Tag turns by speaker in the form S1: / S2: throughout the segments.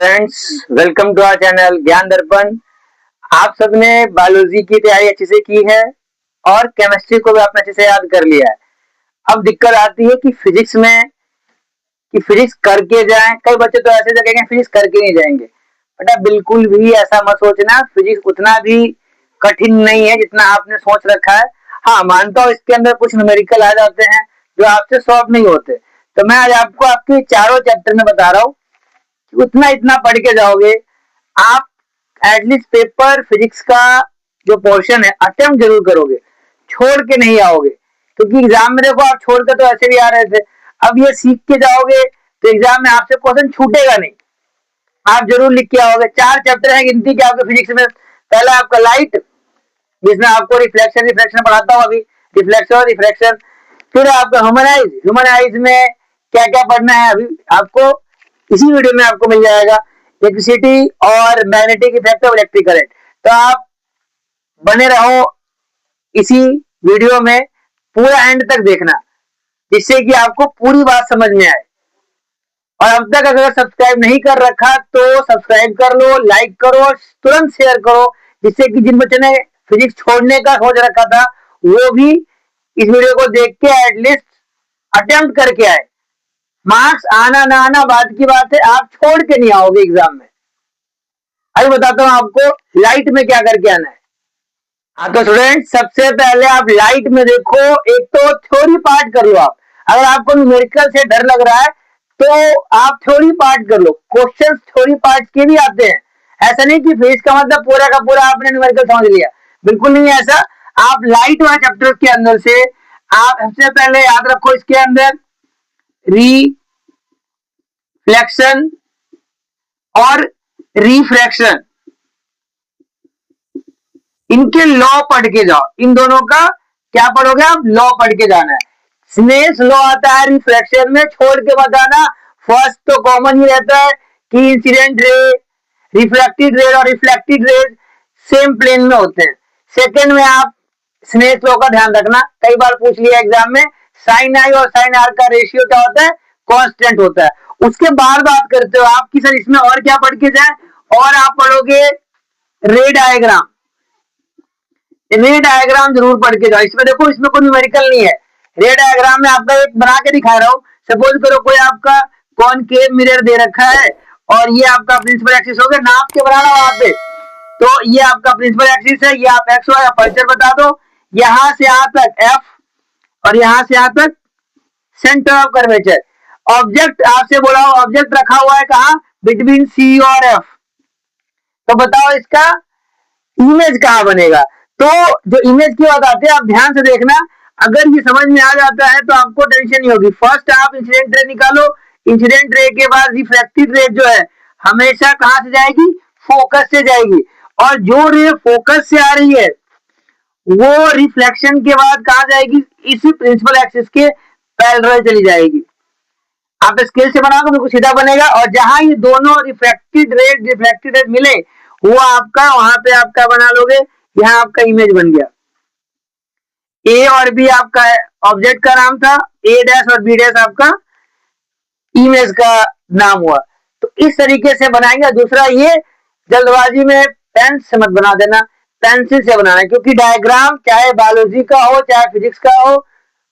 S1: Friends, welcome to our channel Gyan Darpan. आप सबने biology की तैयारी अच्छे से की है और केमिस्ट्री को भी आपने अच्छे से याद कर लिया है। अब दिक्कत आती है कि फिजिक्स में कि फिजिक्स करके जाएं। कई बच्चे तो ऐसे जगह फिजिक्स करके नहीं जाएंगे। बेटा बिल्कुल भी ऐसा मत सोचना, फिजिक्स उतना भी कठिन नहीं है जितना आपने सोच रखा है। हाँ, मानता हूँ इसके अंदर कुछ न्यूमेरिकल आ जाते हैं जो आपसे सॉल्व नहीं होते। तो मैं आज आपको आपके चारों चैप्टर में बता रहा हूँ, उतना इतना पढ़ के जाओगे आप, एटलीस्ट पेपर फिजिक्स का जो पोर्शन है अटेम्प्ट जरूर करोगे, छोड़ के नहीं आओगे। क्योंकि एग्जाम में देखो, आप छोड़ के तो ऐसे भी आ रहे थे, अब ये सीख के जाओगे तो एग्जाम में आपसे क्वेश्चन छूटेगा नहीं, आप जरूर लिख के आओगे। चार चैप्टर है गिनती के आपके फिजिक्स में। पहला आपका लाइट, जिसमें आपको रिफ्लेक्शन रिफ्लेक्शन पढ़ाता हूँ अभी, रिफ्लेक्शन और रिफ्रैक्शन। फिर आपका ह्यूमन ह्यूमन में क्या क्या पढ़ना है अभी आपको इसी वीडियो में आपको मिल जाएगा। इलेक्ट्रिसिटी और magnetic effect of electric current. तो आप बने रहो इसी वीडियो में, पूरा एंड तक देखना, जिससे कि आपको पूरी बात समझ में आए। और अब तक अगर सब्सक्राइब नहीं कर रखा तो सब्सक्राइब कर लो, लाइक करो, तुरंत शेयर करो, जिससे कि जिन बच्चों ने फिजिक्स छोड़ने का सोच रखा था वो भी इस वीडियो को देख के एटलीस्ट अटेम्प्ट करके आए। मार्क्स आना ना आना बाद की बात है, आप छोड़ के नहीं आओगे एग्जाम में। अभी बताता हूँ आपको लाइट में क्या करके आना है। हाँ तो स्टूडेंट, सबसे पहले आप लाइट में देखो, एक तो थ्योरी पार्ट कर लो आप। अगर आपको न्यूमेरिकल से डर लग रहा है तो आप थ्योरी पार्ट कर लो, क्वेश्चंस थ्योरी पार्ट के भी आते हैं। ऐसा नहीं कि फिजिक्स का मतलब पूरा का पूरा आपने न्यूमेरिकल समझ लिया, बिल्कुल नहीं है ऐसा। आप लाइट वाले चैप्टर के अंदर से आप सबसे पहले याद रखो, इसके अंदर रिफ्लेक्शन और रिफ्रैक्शन, इनके लॉ पढ़ के जाओ। इन दोनों का क्या पढ़ोगे आप? लॉ पढ़ के जाना है। स्नेल्स लॉ आता है रिफ्रैक्शन में, छोड़ के बताना। फर्स्ट तो कॉमन ही रहता है कि इंसिडेंट रे, रिफ्लेक्टेड रे और रिफ्लेक्टेड रे सेम प्लेन में होते हैं। सेकंड में आप स्नेल्स लॉ का ध्यान रखना, कई बार पूछ लिया एग्जाम में, साइन आई और साइन आर का रेशियो क्या होता है? कांस्टेंट होता है। उसके बाद बात करते हो आप कि सर इसमें और क्या पढ़ के जाए, और आप पढ़ोगे रे डायग्राम। रे डायग्राम जरूर पढ़ के जाओ। इसमें देखो, इसमें कोई न्यूमेरिकल नहीं है। रे डायग्राम में आपका एक बना के दिखा रहा हूं। सपोज करो कोई आपका कॉनकेव मिरर दे रखा है और ये आपका प्रिंसिपल एक्सिस हो गया, नाप के बनाना वहां पे। तो ये आपका प्रिंसिपल एक्सिस है, ये आप एक्स वाई अपर्चर बता दो, यहां से यहां तक एफ और यहां से यहां तक सेंटर ऑफ कर्वेचर। ऑब्जेक्ट आपसे बोला, ऑब्जेक्ट रखा हुआ है कहा? बिटवीन सी और एफ। तो बताओ इसका इमेज कहां बनेगा? तो जो इमेज की बात आती है, आप ध्यान से देखना। अगर ये समझ में आ जाता है तो आपको टेंशन नहीं होगी। फर्स्ट आप इंसिडेंट रे निकालो, इंसिडेंट रे के बाद रिफ्रैक्टेड रे जो है हमेशा कहां से जाएगी? फोकस से जाएगी। और जो रे फोकस से आ रही है वो रिफ्लेक्शन के बाद कहां जाएगी? इसी प्रिंसिपल एक्सिस के पैरेलल चली जाएगी। आप स्केल से बनाओगे तो कुछ सीधा बनेगा, और जहां ये दोनों रिफ्लेक्टेड रे मिले वो आपका, वहां पे आपका बना लोगे, यहाँ आपका इमेज बन गया। ए और बी आपका ऑब्जेक्ट का नाम था, ए डैश और बी डैश आपका इमेज का नाम हुआ। तो इस तरीके से बनाएंगे। दूसरा, ये जल्दबाजी में पेन से मत बना देना, पेंसिल से बनाना, क्योंकि डायग्राम चाहे बायोलॉजी का हो चाहे फिजिक्स का हो,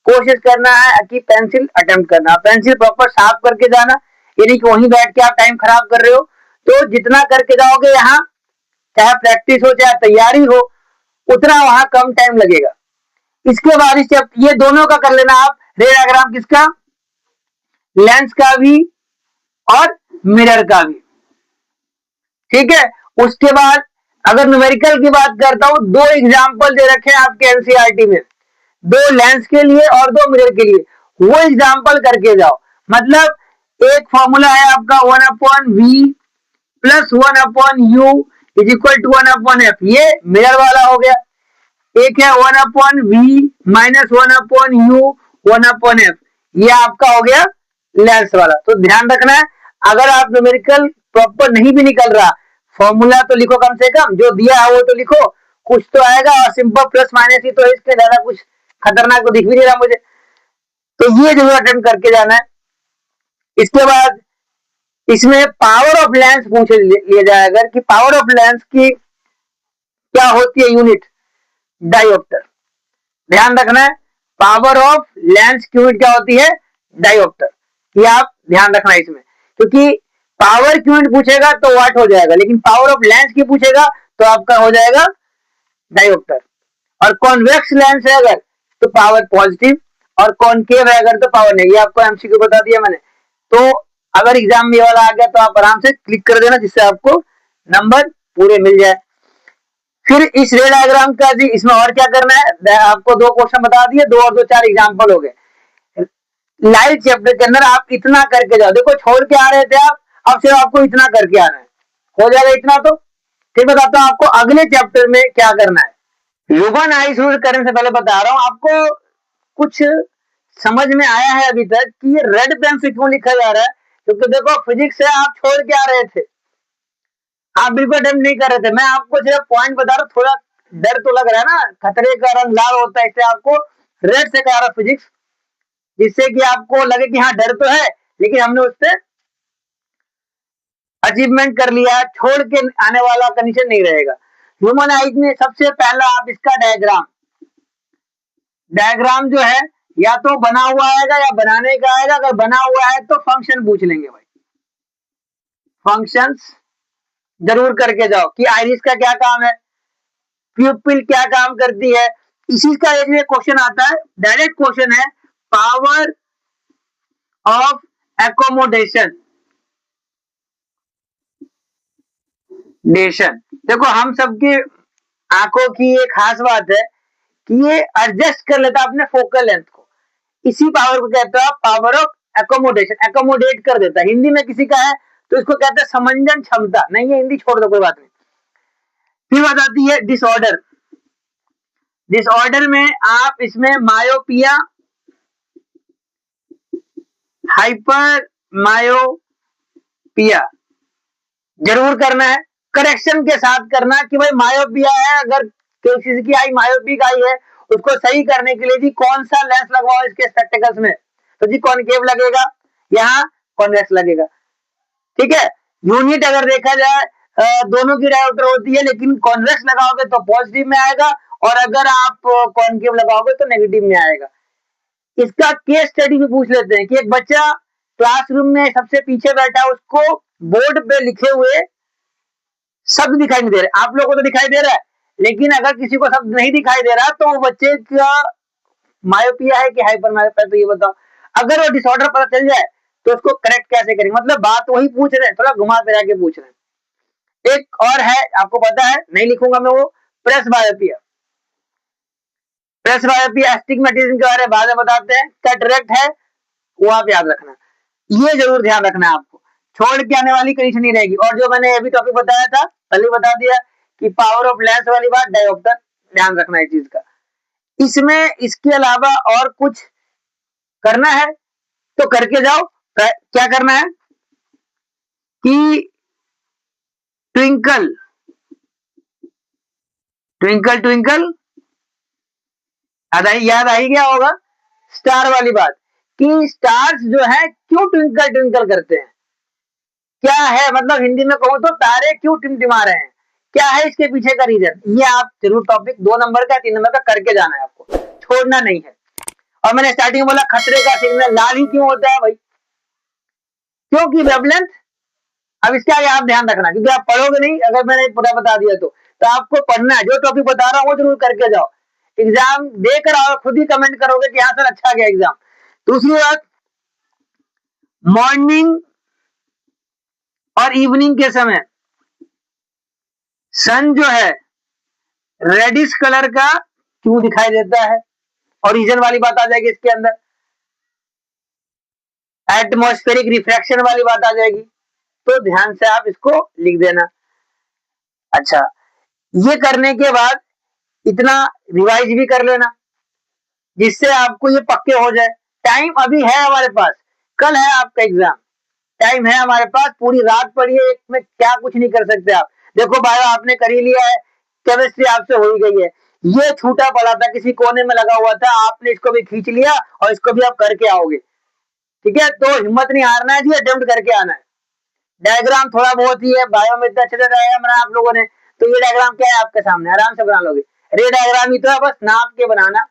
S1: कोशिश करना है कि पेंसिल अटेम्प्ट करना, पेंसिल प्रॉपर साफ करके जाना। यानी कि वहीं बैठ के आप टाइम खराब कर रहे हो, तो जितना करके जाओगे यहाँ, चाहे प्रैक्टिस हो चाहे तैयारी हो, उतना वहां कम टाइम लगेगा। इसके बाद ये दोनों का कर लेना आप, रे डायग्राम किसका? लेंस का भी और मिरर का भी, ठीक है। उसके बाद अगर न्यूमेरिकल की बात करता हूं, दो एग्जाम्पल दे रखे हैं आपके एनसीईआरटी में, दो लेंस के लिए और दो मिरर के लिए, वो एग्जाम्पल करके जाओ। मतलब एक फॉर्मूला है आपका 1/v plus 1/u is equal to 1/f, ये मिरर वाला हो गया। एक है 1/v माइनस 1/u 1/f, ये आपका हो गया लेंस वाला। तो ध्यान रखना है, अगर आप न्यूमेरिकल प्रॉपर नहीं भी निकल रहा, फॉर्मूला तो लिखो, कम से कम जो दिया है वो तो लिखो, कुछ तो आएगा। और सिंपल प्लस माइनस ही तो है, इसके ज्यादा कुछ खतरनाक तो दिख भी नहीं रहा मुझे। तो ये जरूर अटेम्प्ट करके जाना है। इसके बाद इसमें पावर ऑफ लेंस पूछ लिया जाए अगर कि पावर ऑफ लेंस की क्या होती है यूनिट, डायोप्टर। ध्यान रखना है, पावर ऑफ लेंस की यूनिट क्या होती है, डायोप्टर। ये आप ध्यान रखना है इसमें, क्योंकि पावर की यूनिट पूछेगा तो वाट हो जाएगा, लेकिन पावर ऑफ लेंस की पूछेगा तो आपका हो जाएगा डायोप्टर। और कॉन्वेक्स लेंस है अगर तो पावर पॉजिटिव, और कॉनकेव है अगर तो पावर नेगेटिव। आपको एमसीक्यू बता दिया मैंने। तो अगर एग्जाम में वाला आ गया तो आप आराम से क्लिक कर देना, जिससे आपको नंबर पूरे मिल जाए। फिर इस रे डायग्राम का जी इसमें और क्या करना है, आपको दो क्वेश्चन बता दिए, दो और दो चार एग्जाम्पल हो गए। लाइट चैप्टर के अंदर आप इतना करके जाओ, देखो छोड़ के आ रहे थे आप, अब सिर्फ आपको इतना करके आना है, हो जाएगा इतना। तो फिर बताता हूं आपको अगले चैप्टर में क्या करना है। ह्यूमन आईज यूज करने से पहले बता रहा हूं आपको, कुछ समझ में आया है अभी तक कि ये रेड पेन से क्यों लिखा जा रहा है? क्योंकि देखो फिजिक्स से आप छोड़ के आ रहे थे, आप बिल्कुल अटेम्प्ट नहीं कर रहे थे, मैं आपको सिर्फ पॉइंट बता रहा हूं। थोड़ा डर तो लग रहा है ना, खतरे का रंग लाल होता है, इससे आपको रेड से करा रहा फिजिक्स, जिससे कि आपको लगे कि हाँ डर तो है, लेकिन हमने उससे अचीवमेंट कर लिया, छोड़ के आने वाला कंडीशन नहीं रहेगा। ह्यूमन आइज में सबसे पहला आप इसका डायग्राम जो है या तो बना हुआ आएगा या बनाने का आएगा। अगर बना हुआ है तो फंक्शन पूछ लेंगे भाई, फंक्शंस जरूर करके जाओ कि आइरिस का क्या काम है, प्यूपिल क्या काम करती है। इसी का एक क्वेश्चन आता है, डायरेक्ट क्वेश्चन है, पावर ऑफ एकोमोडेशन। देखो हम सबकी आंखों की एक खास बात है कि ये एडजस्ट कर लेता है अपने फोकल लेंथ को, इसी पावर को कहता है पावर ऑफ एकोमोडेशन। एकोमोडेट कर देता है, हिंदी में किसी का है तो इसको कहते हैं समंजन क्षमता। नहीं है हिंदी, छोड़ दो कोई बात नहीं। फिर बात आती है डिसऑर्डर। डिसऑर्डर में आप इसमें मायोपिया, हाइपर मायोपिया जरूर करना है, करेक्शन के साथ करना कि भाई मायोपिया है, अगर किसी की आई मायोपिक आई है, उसको सही करने के लिए जी कौन सा लेंस लगवाओ इसके स्पेक्टिकल्स में, तो जी कॉनकेव लगेगा, यहाँ कॉन्वेक्स लगेगा। ठीक है, यूनिट अगर देखा जाए दोनों की डायोप्टर होती है, लेकिन कॉन्वेक्स लगाओगे तो पॉजिटिव में आएगा, और अगर आप कॉनकेव लगाओगे तो नेगेटिव में आएगा। इसका केस स्टडी भी पूछ लेते हैं कि एक बच्चा क्लासरूम में सबसे पीछे बैठा है, उसको बोर्ड पे लिखे हुए शब्द दिखाई नहीं दे रहे, आप लोगों को तो दिखाई दे रहा है, लेकिन अगर किसी को शब्द नहीं दिखाई दे रहा तो वो बच्चे का मायोपिया है कि हाइपर मायोपिया, तो ये बताओ। अगर वो डिसऑर्डर पता चल जाए तो उसको करेक्ट कैसे करेंगे, मतलब बात वही पूछ रहे हैं, थोड़ा घुमा फिरा के पूछ रहे हैं। एक और है, आपको पता है, नहीं लिखूंगा मैं वो, प्रेस बायोपिया। प्रेस बायोपिया एस्टिग्मेटिज्म के बारे में बाद में बताते हैं, कैटरेक्ट है वो आप याद रखना, ये जरूर ध्यान रखना है आपको, छोड़ के आने वाली कंडीशन नहीं रहेगी। और जो मैंने अभी टॉपिक बताया था, कल ही बता दिया कि पावर ऑफ लेंस वाली बात, डायोप्टर, ध्यान रखना है इस चीज का। इसमें इसके अलावा और कुछ करना है तो करके जाओ। क्या करना है कि ट्विंकल ट्विंकल ट्विंकल याद आ ही गया होगा स्टार वाली बात, कि स्टार्स जो है क्यों ट्विंकल ट्विंकल करते हैं, क्या है मतलब हिंदी में कहूं तो तारे क्यों टिमटिमा रहे हैं, क्या है इसके पीछे का रीजन, ये आप जरूर टॉपिक 2 नंबर का 3 नंबर का करके जाना है, आपको छोड़ना नहीं है। और मैंने स्टार्टिंग में बोला खतरे का सिग्नल लाल ही क्यों होता है भाई, क्योंकि वेवलेंथ। अब इसके आगे आप ध्यान रखना, क्योंकि आप पढ़ोगे नहीं, अगर मैंने पूरा बता दिया तो आपको पढ़ना है, जो टॉपिक बता रहा हूं वो जरूर करके जाओ। एग्जाम देकर आओ, खुद ही कमेंट करोगे कि हाँ सर अच्छा गया एग्जाम। दूसरी बात, मॉर्निंग और इवनिंग के समय सन जो है रेडिश कलर का क्यों दिखाई देता है, और रीजन वाली बात आ जाएगी इसके अंदर, एटमॉस्फेरिक रिफ्रैक्शन वाली बात आ जाएगी, तो ध्यान से आप इसको लिख देना। अच्छा, ये करने के बाद इतना रिवाइज भी कर लेना, जिससे आपको ये पक्के हो जाए। टाइम अभी है हमारे पास, कल है आपका एग्जाम, टाइम है हमारे पास, पूरी रात पढ़िए, एक में क्या कुछ नहीं कर सकते आप। देखो बायो आपने कर ही लिया है, केमिस्ट्री आपसे हो ही गई है, ये छूटा पड़ा था किसी कोने में लगा हुआ था, आपने इसको भी खींच लिया और इसको भी आप करके आओगे। ठीक है, तो हिम्मत नहीं हारना है जी, अटेम्प्ट करके आना है। डायग्राम थोड़ा बहुत ही है, बायो में इतना अच्छे से डायग्राम बनाया आप लोगों ने, तो ये डायग्राम क्या है आपके सामने, आराम से बना लोगे। रे डायग्राम ही तो है, बस नाप के बनाना,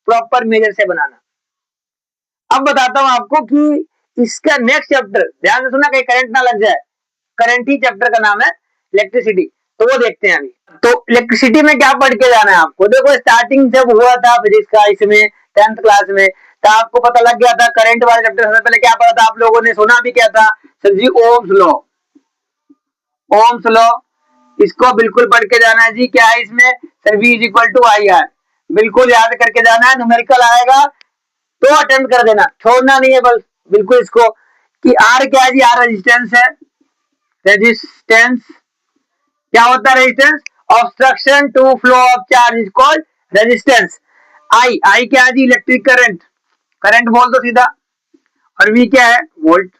S1: प्रॉपर मेजर से बनाना। अब बताता हूं आपको कि इसका नेक्स्ट चैप्टर, ध्यान से सुना कहीं करंट ना लग जाए, करंट ही चैप्टर का नाम है इलेक्ट्रिसिटी, तो वो देखते हैं अभी। तो इलेक्ट्रिसिटी में क्या पढ़ के जाना है आपको, देखो स्टार्टिंग जब हुआ था फिजिक्स का इसमें 10th क्लास में, तो आपको पता लग गया था करंट वाले चैप्टर। सबसे पहले क्या पढ़ा था आप लोगों ने, सुना भी क्या था सर जी, ओम्स लॉ। ओम्स लॉ, इसको बिल्कुल पढ़ के जाना है जी। क्या है इसमें, sir V is equal to I R, बिल्कुल याद करके जाना है। न्यूमेरिकल आएगा तो अटेम्प्ट कर देना, छोड़ना नहीं है बस बिल्कुल इसको। कि आर क्या है जी, आर रेजिस्टेंस है, रेजिस्टेंस क्या होता है, resistance, obstruction to flow of charge is called resistance. I, I क्या है जी, इलेक्ट्रिक करंट, करंट बोल दो सीधा। और वी क्या है, वोल्ट,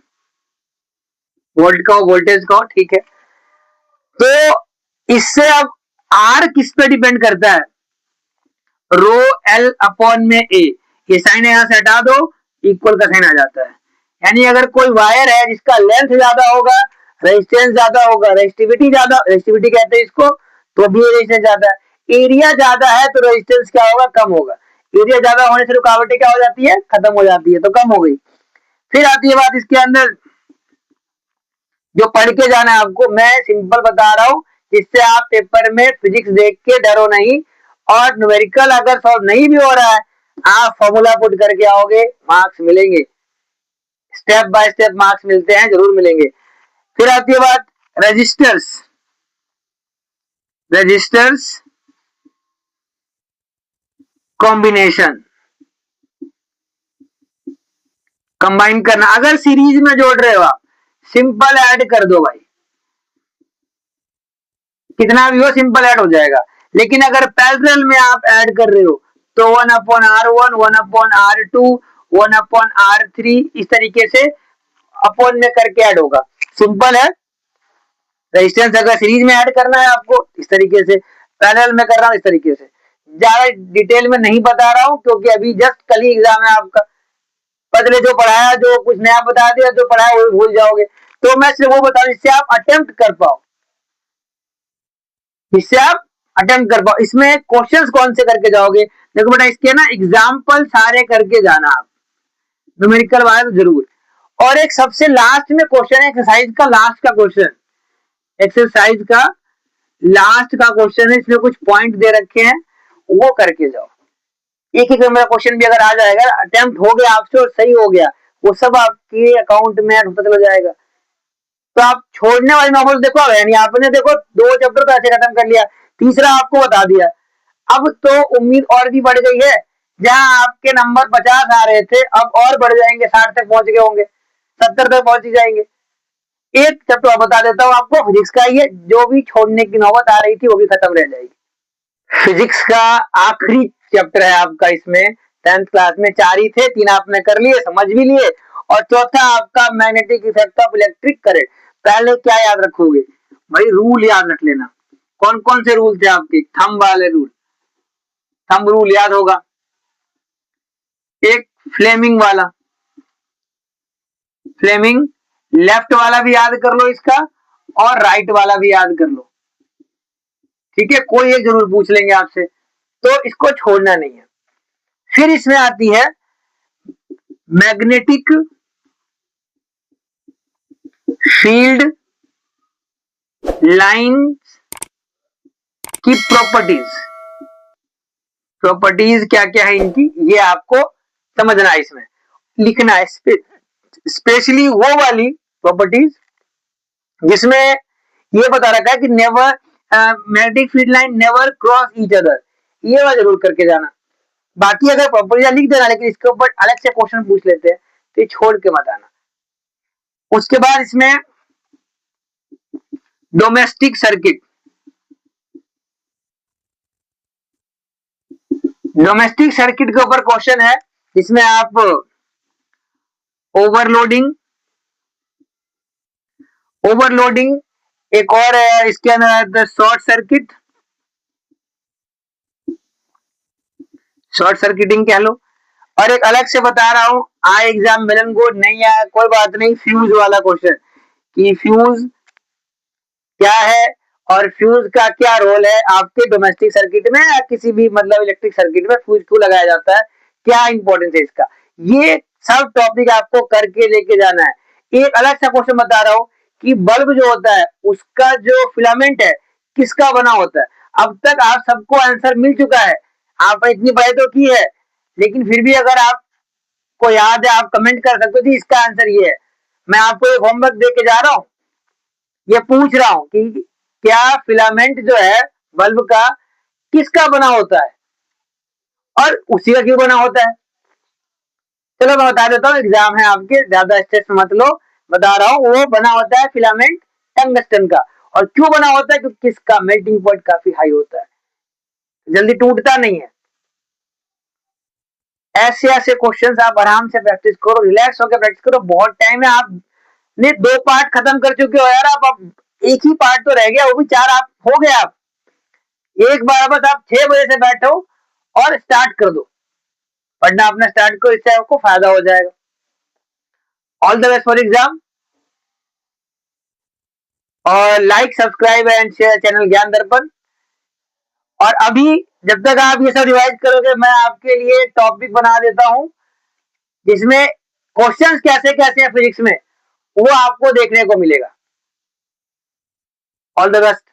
S1: वोल्ट का वोल्टेज का, ठीक है। तो इससे अब आर किस पे डिपेंड करता है, रो एल अपॉन में ए, ये साइन यहां से हटा दो, इक्वल का साइन आ जाता है। यानी अगर कोई वायर है जिसका लेंथ ज्यादा होगा, रेजिस्टेंस ज्यादा होगा, रेजिस्टिविटी ज्यादा, रेजिस्टिविटी कहते हैं इसको, तो भी रेजिस्टेंस ज्यादा है। एरिया ज्यादा है तो रेजिस्टेंस क्या होगा, कम होगा। एरिया ज्यादा होने से रुकावटें क्या हो जाती है, खत्म हो जाती है, तो कम हो गई। फिर आती है बात इसके अंदर जो पढ़ के जाना है आपको, मैं सिंपल बता रहा हूं जिससे आप पेपर में फिजिक्स देख के डरो नहीं। और न्यूमेरिकल अगर सॉल्व नहीं भी हो रहा है, आप फॉर्मूला पुट करके आओगे, मार्क्स मिलेंगे, स्टेप बाय स्टेप मार्क्स मिलते हैं, जरूर मिलेंगे। फिर आती है बात रजिस्टर्स, रजिस्टर्स कॉम्बिनेशन, कंबाइन करना। अगर सीरीज में जोड़ रहे हो आप, सिंपल ऐड कर दो भाई, कितना भी हो सिंपल ऐड हो जाएगा। लेकिन अगर पैरेलल में आप ऐड कर रहे हो तो 1/R1, 1/R2, 1/R3, इस तरीके से अपॉन में करके ऐड होगा, सिंपल है। रेजिस्टेंस अगर सीरीज में ऐड करना है आपको इस तरीके से, पैरेलल में कर रहा हूं इस तरीके से। ज्यादा डिटेल में नहीं बता रहा हूं क्योंकि अभी जस्ट कल ही एग्जाम है आपका, पहले जो पढ़ाया, जो कुछ नया बता दिया, जो पढ़ाया वो भूल जाओगे। तो मैं सिर्फ वो बता जिससे आप अटेम्प्ट कर पाओ, जिससे आप अटेम्प्ट कर पाओ। इसमें क्वेश्चंस कौन से करके जाओगे, देखो बेटा इसके ना एग्जाम्पल सारे करके जाना आप, न्यूमेरिकल वाला तो जरूर। और एक सबसे लास्ट में क्वेश्चन है, एक्सरसाइज का लास्ट का क्वेश्चन, एक्सरसाइज का लास्ट का क्वेश्चन है, इसमें कुछ पॉइंट दे रखे हैं, वो करके जाओ। एक एक नंबर का क्वेश्चन भी अगर आ जाएगा, अटेम्प्ट हो गया आपसे और सही हो गया, वो सब आपके अकाउंट में पता चल जाएगा। तो आप छोड़ने वाले नॉवल देखो, यानी आपने देखो 2 चैप्टर तो ऐसे खत्म कर लिया, तीसरा आपको बता दिया। अब तो उम्मीद और भी बढ़ गई है, जहां आपके नंबर 50 आ रहे थे अब और बढ़ जाएंगे, 60 तक पहुंच गए होंगे, 70 तक पहुंच ही जाएंगे। एक चैप्टर बता देता हूँ आपको, फिजिक्स का ही है, जो भी छोड़ने की नौबत आ रही थी वो भी खत्म रह जाएगी। फिजिक्स का आखिरी चैप्टर है आपका इसमें, 10th क्लास में 4 ही थे, 3 आपने कर लिए, समझ भी लिए। और चौथा आपका magnetic effect of electric current. पहले क्या याद रखोगे भाई, रूल याद रख लेना। कौन कौन से रूल थे आपके, थंब वाले रूल, थंब रूल याद होगा, एक फ्लेमिंग वाला, फ्लेमिंग, लेफ्ट वाला भी याद कर लो इसका, और राइट वाला भी याद कर लो, ठीक है। कोई एक जरूर पूछ लेंगे आपसे, तो इसको छोड़ना नहीं है। फिर इसमें आती है मैग्नेटिक फील्ड लाइंस की प्रॉपर्टीज, प्रॉपर्टीज क्या क्या है इनकी, ये आपको समझना है, इसमें लिखना है। स्पेशली वो वाली प्रॉपर्टीज जिसमें ये बता रखा है कि never, magnetic field line never cross each other, ये वाला जरूर करके जाना। बाकी अगर प्रॉपर्टीज लिख देना, लेकिन इसके ऊपर अलग से क्वेश्चन पूछ लेते हैं, तो ये छोड़ के मत आना। उसके बाद इसमें डोमेस्टिक सर्किट, डोमेस्टिक सर्किट के ऊपर क्वेश्चन है, इसमें आप ओवरलोडिंग, ओवरलोडिंग एक और है इसके अंदर, शॉर्ट सर्किट, शॉर्ट सर्किटिंग कह लो। और एक अलग से बता रहा हूं, एग्जाम मिलन को नहीं आया कोई बात नहीं, फ्यूज वाला क्वेश्चन, कि फ्यूज क्या है और फ्यूज का क्या रोल है आपके डोमेस्टिक सर्किट में या किसी भी मतलब इलेक्ट्रिक सर्किट में फ्यूज क्यों लगाया जाता है, क्या इंपॉर्टेंस है इसका। ये सब टॉपिक आपको करके लेके जाना है। एक अलग सा क्वेश्चन बता रहा हूं कि बल्ब जो होता है उसका जो फिलामेंट है किसका बना होता है। अब तक आप सबको आंसर मिल चुका है, आप इतनी पढ़ाई तो की है, लेकिन फिर भी अगर आपको याद है आप कमेंट कर सकते हो कि इसका आंसर ये है। मैं आपको एक होमवर्क दे के जा रहा हूं, ये पूछ रहा हूं कि क्या फिलामेंट जो है बल्ब का किसका बना होता है और उसी का क्यों बना होता है। चलो मैं बता देता हूँ, एग्जाम है आपके, ज्यादा स्ट्रेस मत लो, बता रहा हूँ। वो बना होता है फिलामेंट टंगस्टन का। और क्यों बना होता है, क्योंकि इसका मेल्टिंग पॉइंट काफी हाई होता है, जल्दी टूटता नहीं है। ऐसे ऐसे क्वेश्चंस आप आराम से प्रैक्टिस करो, रिलैक्स होकर प्रैक्टिस करो। बहुत टाइम है, आपने 2 पार्ट खत्म कर चुके हो यार, आप अब एक ही पार्ट तो रह गया, वो भी 4 आप हो गए। आप एक बार बस आप 6 बजे से बैठो और स्टार्ट कर दो पढ़ना अपना, स्टार्ट करो, इससे आपको फायदा हो जाएगा। All the best for exam, और like subscribe and share channel Gyan Darpan. और अभी जब तक आप ये सब रिवाइज करोगे मैं आपके लिए टॉपिक बना देता हूं जिसमें क्वेश्चंस कैसे कैसे हैं फिजिक्स में, वो आपको देखने को मिलेगा। All the best.